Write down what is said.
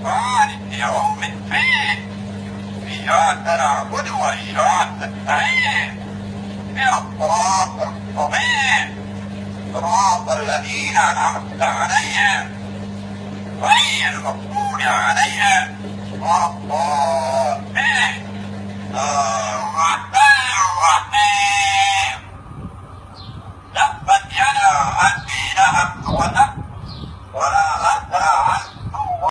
مالك يوم الدين إياك نعبد وإياك نستعين اهدنا المستقيم صراط الذين أنعمت عليهم غير المغضوب عليهم ولا الضالين الرحمن الرحيم تبت يدا أبي لهب وتب